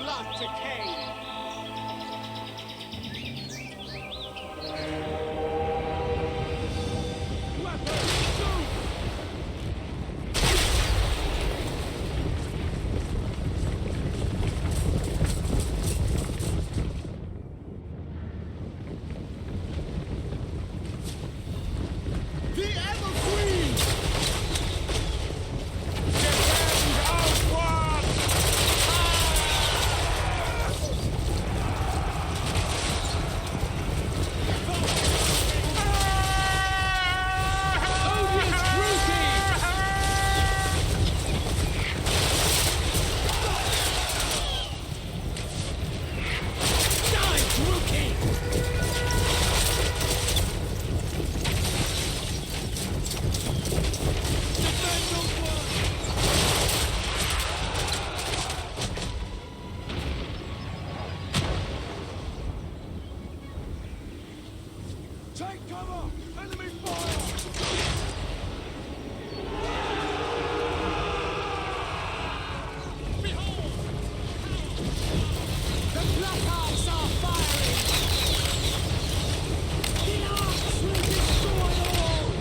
blood to Cain. Take cover! Enemy fire! Behold! The Blackhearts are firing! The arcs will destroy all!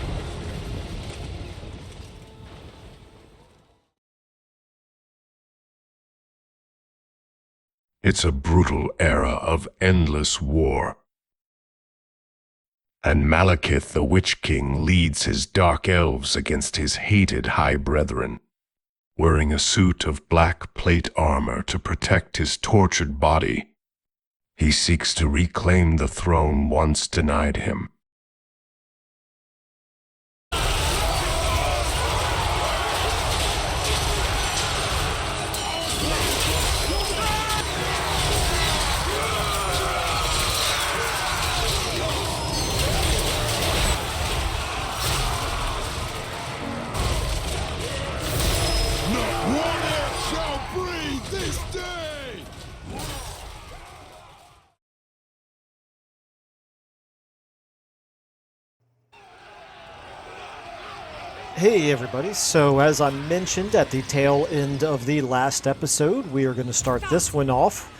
It's a brutal era of endless war. And Malekith the Witch King leads his dark elves against his hated high brethren, wearing a suit of black plate armor to protect his tortured body. He seeks to reclaim the throne once denied him. Hey everybody, so as I mentioned at the tail end of the last episode, we are going to start this one off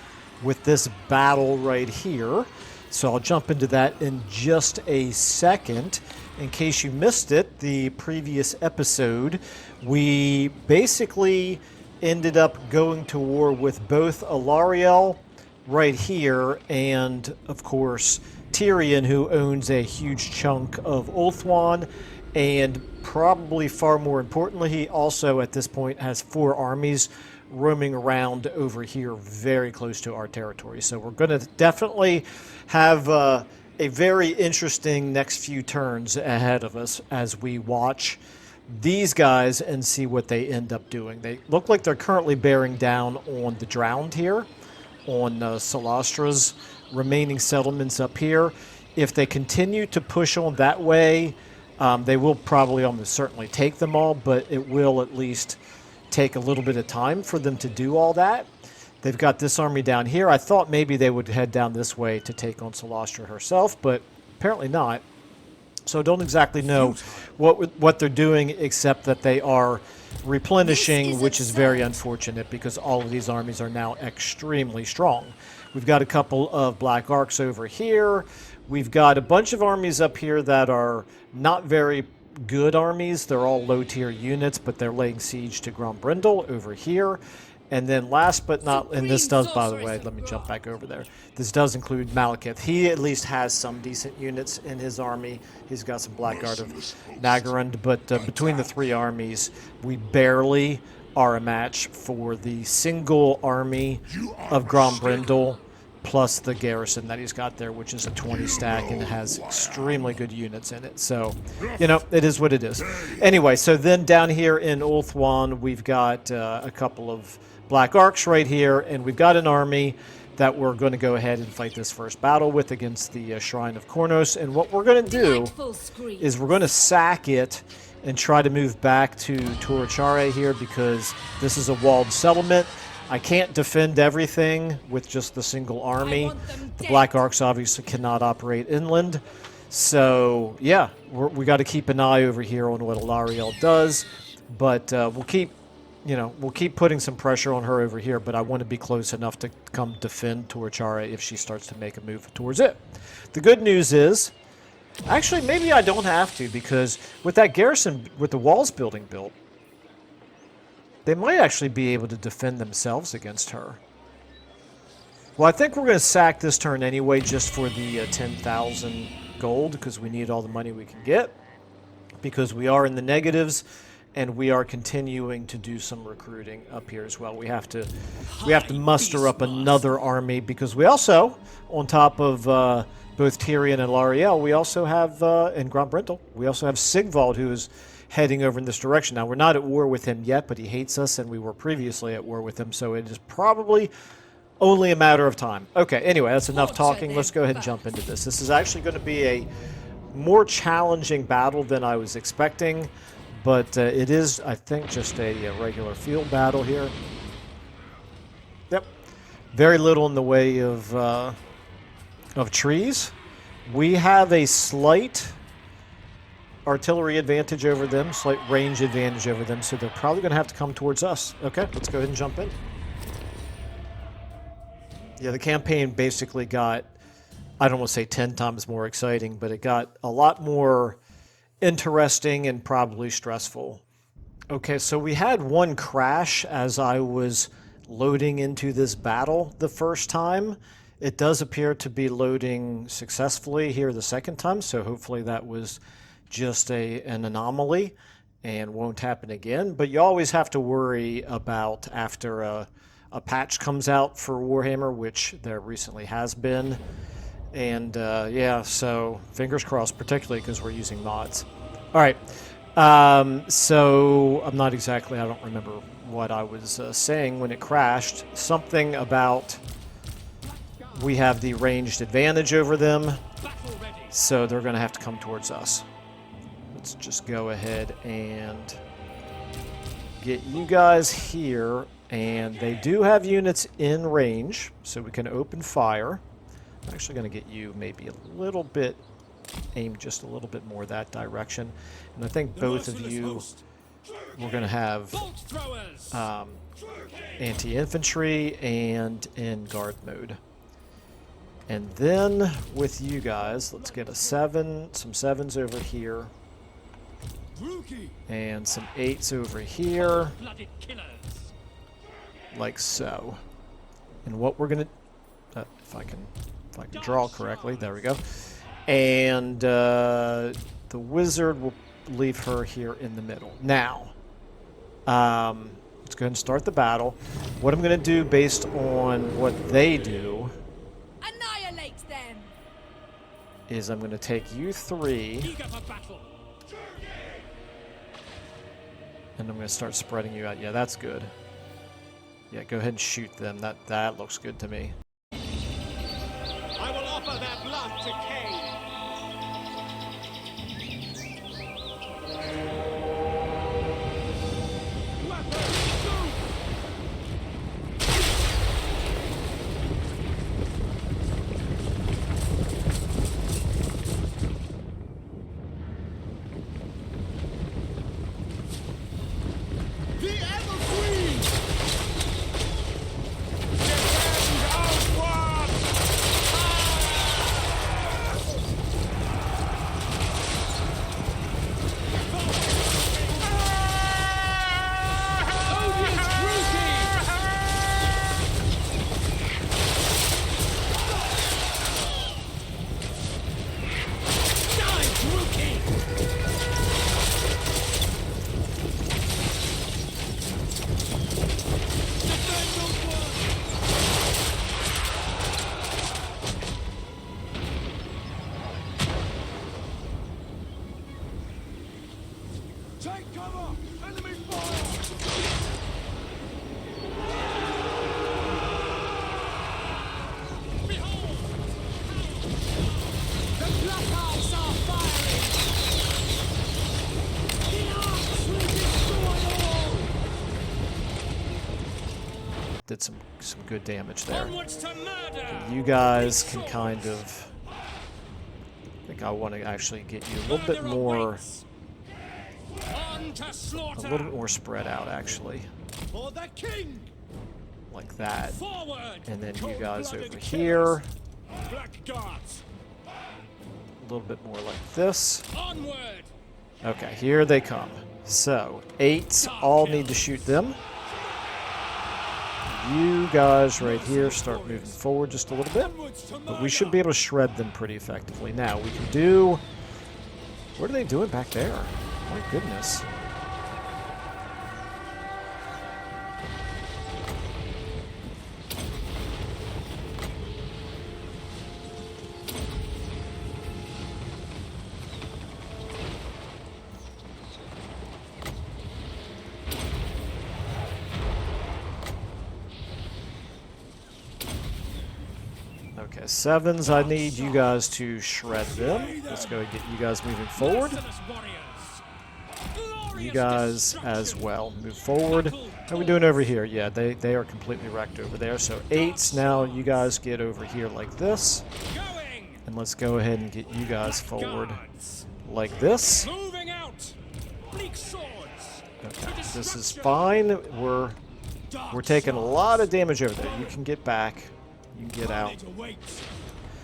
with this battle right here. So I'll jump into that in just a second. In case you missed it, the previous episode, we basically ended up going to war with both Alariel right here and, of course, Tyrion, who owns a huge chunk of Ulthuan, and probably far more importantly, he also at this point has 4 armies roaming around over here very close to our territory. So we're going to definitely have a very interesting next few turns ahead of us as we watch these guys and see what they end up doing. They look like they're currently bearing down on the Drowned here, on Salastra's remaining settlements up here. If they continue to push on that way, they will probably almost certainly take them all, but it will at least take a little bit of time for them to do all that. They've got this army down here. I thought maybe they would head down this way to take on Salastra herself, but apparently not. So I don't exactly know what they're doing, except that they are replenishing, which is very unfortunate because all of these armies are now extremely strong. We've got a couple of Black Arcs over here. We've got a bunch of armies up here that are not very good armies. They're all low-tier units, but they're laying siege to Grombrindal over here. And then last but not, and this does, by the way, let me jump back over there. This does include Malekith. He at least has some decent units in his army. He's got some Blackguard of Nagarund, but between the 3 armies, we barely are a match for the single army of Grombrindal, plus the garrison that he's got there, which is a 20 stack and has extremely good units in it. So, you know, it is what it is. Anyway, so then down here in Ulthuan, we've got a couple of Black Arcs right here, and we've got an army that we're going to go ahead and fight this first battle with against the Shrine of Kurnous. And what we're going to do is we're going to sack it and try to move back to Torachare here because this is a walled settlement. I can't defend everything with just the single army. The Black Arcs obviously cannot operate inland. So, yeah, we got to keep an eye over here on what Alariel does. But we'll keep you know, we'll keep putting some pressure on her over here, but I want to be close enough to come defend Torchara if she starts to make a move towards it. The good news is, actually, maybe I don't have to, because with that garrison, with the walls building built, they might actually be able to defend themselves against her. Well, I think we're going to sack this turn anyway, just for the 10,000 gold, because we need all the money we can get, because we are in the negatives. And we are continuing to do some recruiting up here as well. We have to muster up another army, because we also, on top of both Tyrion and L'Ariel, we also have, and Grand Brental, we also have Sigvald, who is heading over in this direction. Now, we're not at war with him yet, but he hates us, and we were previously at war with him, so it is probably only a matter of time. Okay, anyway, that's enough talking. Let's go ahead and jump into this. This is actually going to be a more challenging battle than I was expecting. But it is, I think, just a regular field battle here. Yep. Very little in the way of trees. We have a slight artillery advantage over them, slight range advantage over them, so they're probably going to have to come towards us. Okay, let's go ahead and jump in. Yeah, the campaign basically got, I don't want to say 10 times more exciting, but it got a lot more interesting and probably stressful. Okay, so we had one crash as I was loading into this battle the first time. It does appear to be loading successfully here the second time, so hopefully that was just an anomaly and won't happen again. But you always have to worry about after a patch comes out for Warhammer, which there recently has been. And yeah, so fingers crossed, particularly because we're using mods. All right, so I'm not exactly, I don't remember what I was saying when it crashed. Something about we have the ranged advantage over them, so they're going to have to come towards us. Let's just go ahead and get you guys here, and they do have units in range, so we can open fire. I'm actually going to get you maybe a little bit, aim just a little bit more that direction. And I think both of you, we're going to have anti-infantry and in guard mode. And then with you guys, let's get some 7s over here. And some 8s over here. Like so. And what we're going to, if I can draw correctly, there we go. And the wizard will leave her here in the middle. Now, let's go ahead and start the battle. What I'm going to do based on what they do Annihilate them. is I'm going to take you 3, and I'm going to start spreading you out. Yeah, that's good. Yeah, go ahead and shoot them. That looks good to me. I will offer their blood to Cain. The Ever-Queen! Defend outward! Odious Rookie! Die, Rookie! Defend outward! Take cover! Enemy fire! Behold! The Black Arts are firing! The arcs will destroy all! Did some good damage there. Onwards to murder! You guys can kind of, I think I want to actually get you a little bit more On to A slaughter. little bit more spread out, actually. For the king. Like that. Forward. And then you guys Cold-blooded over killers. here. Blackguards. A little bit more like this. Onward. Okay, here they come. So, 8s all need to shoot them. You guys right here start moving forward just a little bit. But we should be able to shred them pretty effectively. Now, we can do... What are they doing back there? My goodness. Okay, 7s, I need you guys to shred them. Let's go get you guys moving forward. You guys as well. Move forward. How are we doing over here? Yeah, they are completely wrecked over there. So 8s, now you guys get over here like this. And let's go ahead and get you guys forward like this. Moving out. Bleak swords. Okay, this is fine. We're taking a lot of damage over there. You can get back. You can get out.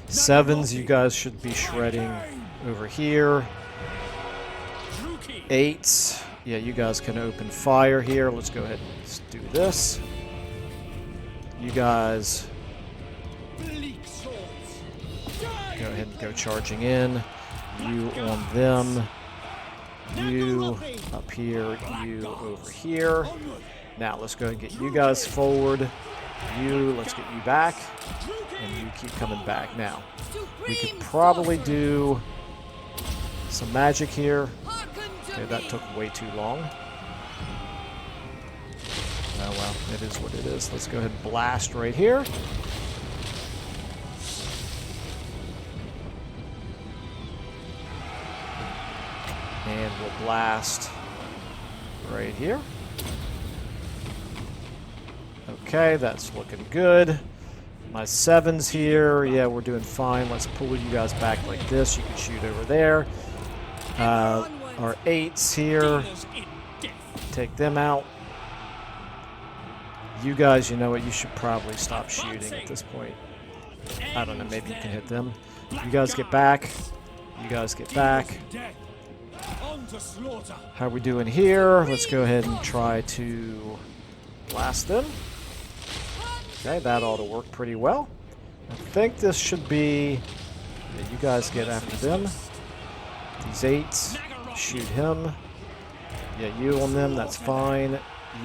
7s, you guys should be shredding over here. 8s, yeah, you guys can open fire here. Let's go ahead and do this. You guys go ahead and go charging in. You on them. You up here. You over here. Now let's go ahead and get you guys forward. You, let's get you back. And you keep coming back. Now, we could probably do some magic here. Okay, that took way too long. Oh well, it is what it is. Let's go ahead and blast right here. And we'll blast right here. Okay, that's looking good. My 7s here, yeah, we're doing fine. Let's pull you guys back like this. You can shoot over there. Our 8s here, take them out. You guys, you know what, you should probably stop shooting at this point. I don't know, maybe you can hit them. You guys get back. You guys get back. How are we doing here? Let's go ahead and try to blast them. Okay, that ought to work pretty well. I think this should be... Yeah, you guys get after them. These 8s, shoot him. Yeah, you on them, that's fine.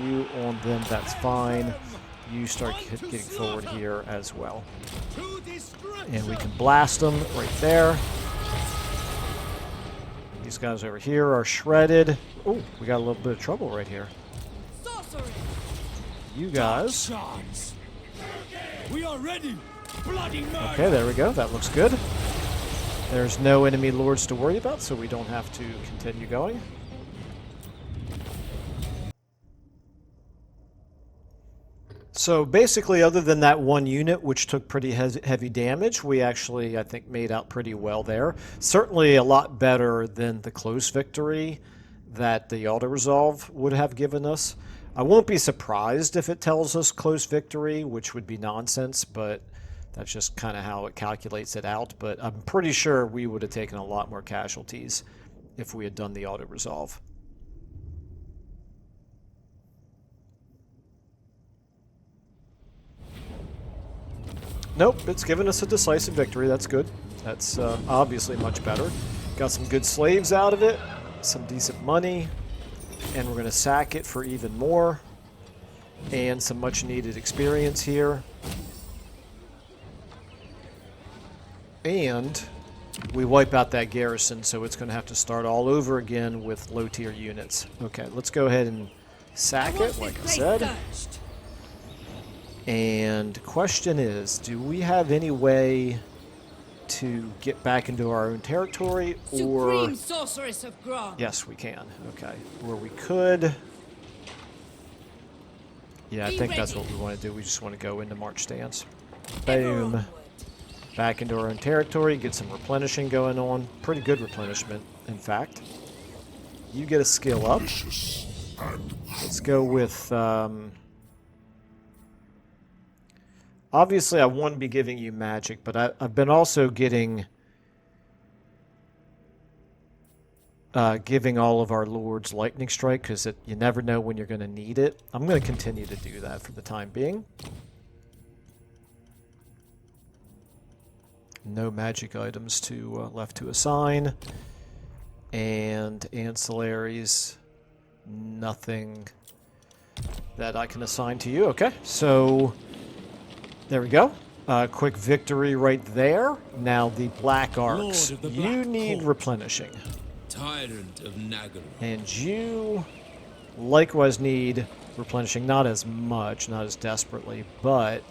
You on them, that's fine. You start getting forward here as well. And we can blast them right there. These guys over here are shredded. Oh, we got a little bit of trouble right here. You guys... We are ready. Bloody murder. Okay, there we go. That looks good. There's no enemy lords to worry about, so we don't have to continue going. So basically, other than that one unit, which took pretty heavy damage, we actually, I think, made out pretty well there. Certainly a lot better than the close victory that the auto-resolve would have given us. I won't be surprised if it tells us close victory, which would be nonsense, but that's just kind of how it calculates it out. But I'm pretty sure we would have taken a lot more casualties if we had done the auto-resolve. Nope, it's given us a decisive victory. That's good. That's obviously much better. Got some good slaves out of it, some decent money. And we're going to sack it for even more. And some much needed experience here. And we wipe out that garrison, so it's going to have to start all over again with low tier units. Okay, let's go ahead and sack it, like I said. And question is, do we have any way to get back into our own territory, or... Supreme Sorceress of Grog. Yes, we can. Okay. Or we could... Yeah, I think that's what we want to do. We just want to go into March stance. Boom. Back into our own territory, get some replenishing going on. Pretty good replenishment, in fact. You get a skill up. Let's go with... obviously, I want to be giving you magic, but I've been also getting... giving all of our lords lightning strike, because you never know when you're going to need it. I'm going to continue to do that for the time being. No magic items to left to assign. And ancillaries, nothing that I can assign to you. Okay, so there we go. Quick victory right there. Now the Black Arcs. You need replenishing. Tyrant of Nagaru. And you likewise need replenishing. Not as much, not as desperately, but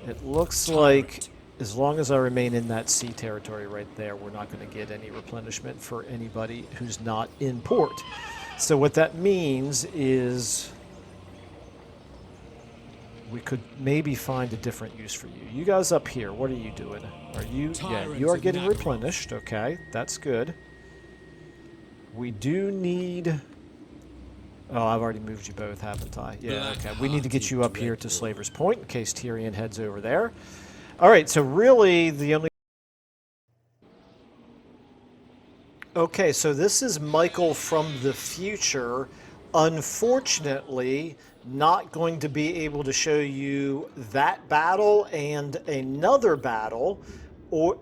it looks like as long as I remain in that sea territory right there, we're not going to get any replenishment for anybody who's not in port. So what that means is we could maybe find a different use for you. You guys up here, what are you doing? Are you... Yeah, you are getting replenished. Okay, that's good. We do need... Oh, I've already moved you both, haven't I? Yeah, okay. We need to get you up here to Slaver's Point in case Tyrion heads over there. All right, so really the only... Okay, so this is Michael from the future. Unfortunately, not going to be able to show you that battle and another battle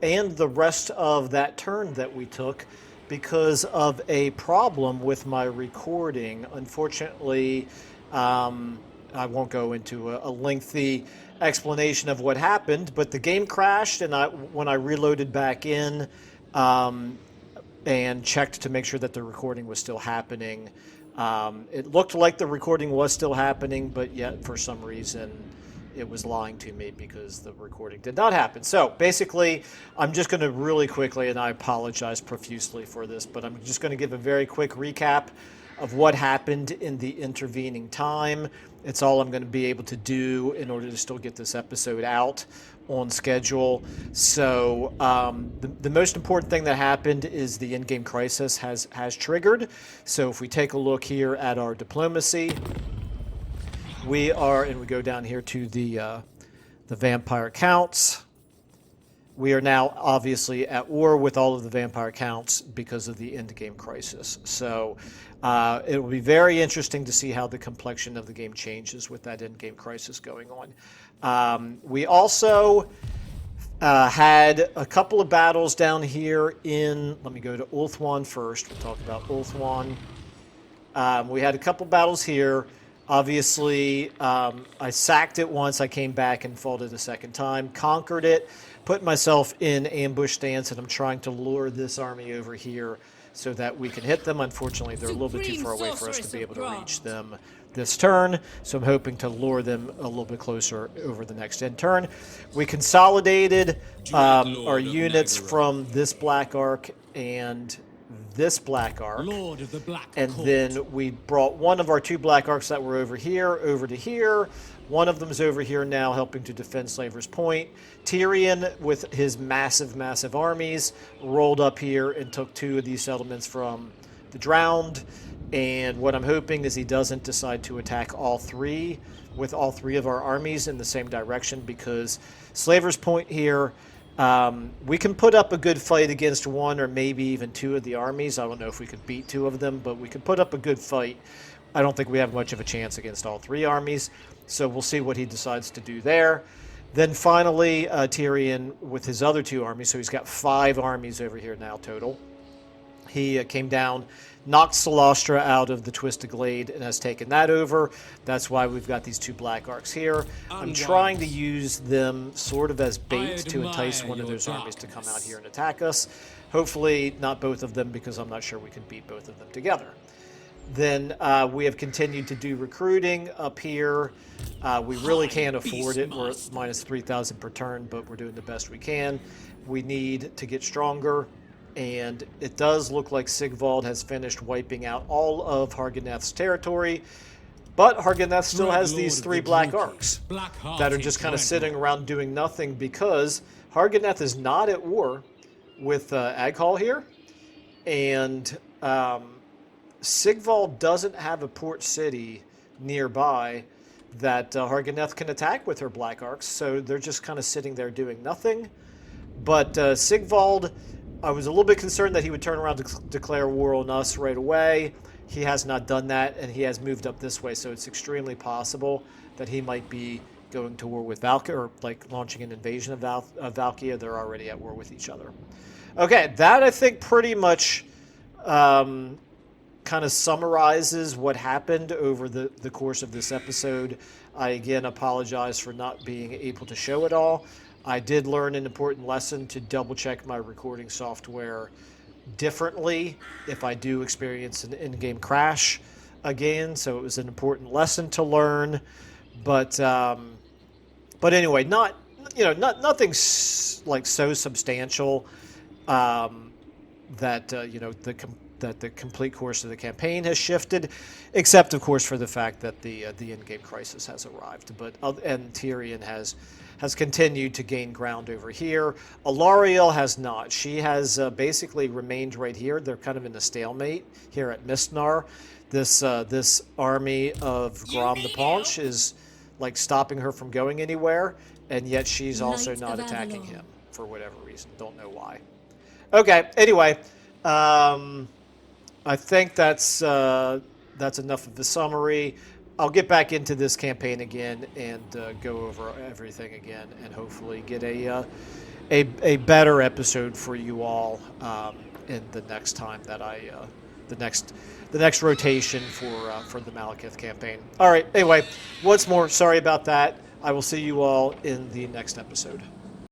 and the rest of that turn that we took because of a problem with my recording. Unfortunately, I won't go into a lengthy explanation of what happened, but the game crashed, and when I reloaded back in and checked to make sure that the recording was still happening, it looked like the recording was still happening, but yet for some reason it was lying to me because the recording did not happen. So basically, I'm just going to really quickly, and I apologize profusely for this, but I'm just going to give a very quick recap of what happened in the intervening time. It's all I'm going to be able to do in order to still get this episode out on schedule. So the most important thing that happened is the in-game crisis has triggered. So if we take a look here at our diplomacy, we are, and we go down here to the vampire counts. We are now obviously at war with all of the vampire counts because of the end-game crisis. So it will be very interesting to see how the complexion of the game changes with that end-game crisis going on. We also had a couple of battles down here in, let me go to Ulthuan first. We'll talk about Ulthuan. We had a couple battles here. Obviously, I sacked it once. I came back and fought it a second time, conquered it, put myself in ambush stance, and I'm trying to lure this army over here so that we can hit them. Unfortunately, they're a little bit too far away for us to be able to reach them this turn, so I'm hoping to lure them a little bit closer over the next end turn. We consolidated our units from this Black Arc and this Black Arc, Lord of the Black and Court. then we brought one of our two Black Arcs that were over here over to here. One of them's over here now helping to defend Slaver's Point. Tyrion, with his massive armies, rolled up here and took two of these settlements from the Drowned. And what I'm hoping is he doesn't decide to attack all three with all three of our armies in the same direction, because Slaver's Point here, we can put up a good fight against one or maybe even two of the armies. I don't know if we could beat two of them, but we could put up a good fight. I don't think we have much of a chance against all three armies, so we'll see what he decides to do there. Then finally, Tyrion with his other two armies, so he's got 5 armies over here now total. He came down, knocked Solastra out of the Twisted Glade and has taken that over. That's why we've got these 2 Black Arcs here. I'm trying to use them sort of as bait to entice one of those armies to come out here and attack us. Hopefully not both of them, because I'm not sure we can beat both of them together. Then we have continued to do recruiting up here. We really can't afford it. We're at minus 3,000 per turn, but we're doing the best we can. We need to get stronger, and it does look like Sigvald has finished wiping out all of Harganneth's territory, but Harganneth still has these 3 Black Arcs that are just kind of sitting around doing nothing, because Harganneth is not at war with Aghal here, and Sigvald doesn't have a port city nearby that Harganeth can attack with her Black Arcs, so they're just kind of sitting there doing nothing. But Sigvald, I was a little bit concerned that he would turn around to declare war on us right away. He has not done that, and he has moved up this way, so it's extremely possible that he might be going to war with Valkia, or like launching an invasion of Valkia. They're already at war with each other. Okay, that I think pretty much kind of summarizes what happened over the course of this episode. I again apologize for not being able to show it all. I did learn an important lesson to double check my recording software differently if I do experience an in-game crash again. So it was an important lesson to learn, but anyway, nothing like so substantial that that the complete course of the campaign has shifted, except of course for the fact that the in-game crisis has arrived. And Tyrion has continued to gain ground over here. Alariel has not. She has basically remained right here. They're kind of in a stalemate here at Mistnar. This army of Grom the Paunch is like stopping her from going anywhere, and yet she's also not attacking him for whatever reason. Don't know why. Okay. Anyway, I think that's enough of the summary. I'll get back into this campaign again and go over everything again, and hopefully get a better episode for you all in the next time that the next rotation for the Malekith campaign. All right. Anyway, once more, sorry about that. I will see you all in the next episode.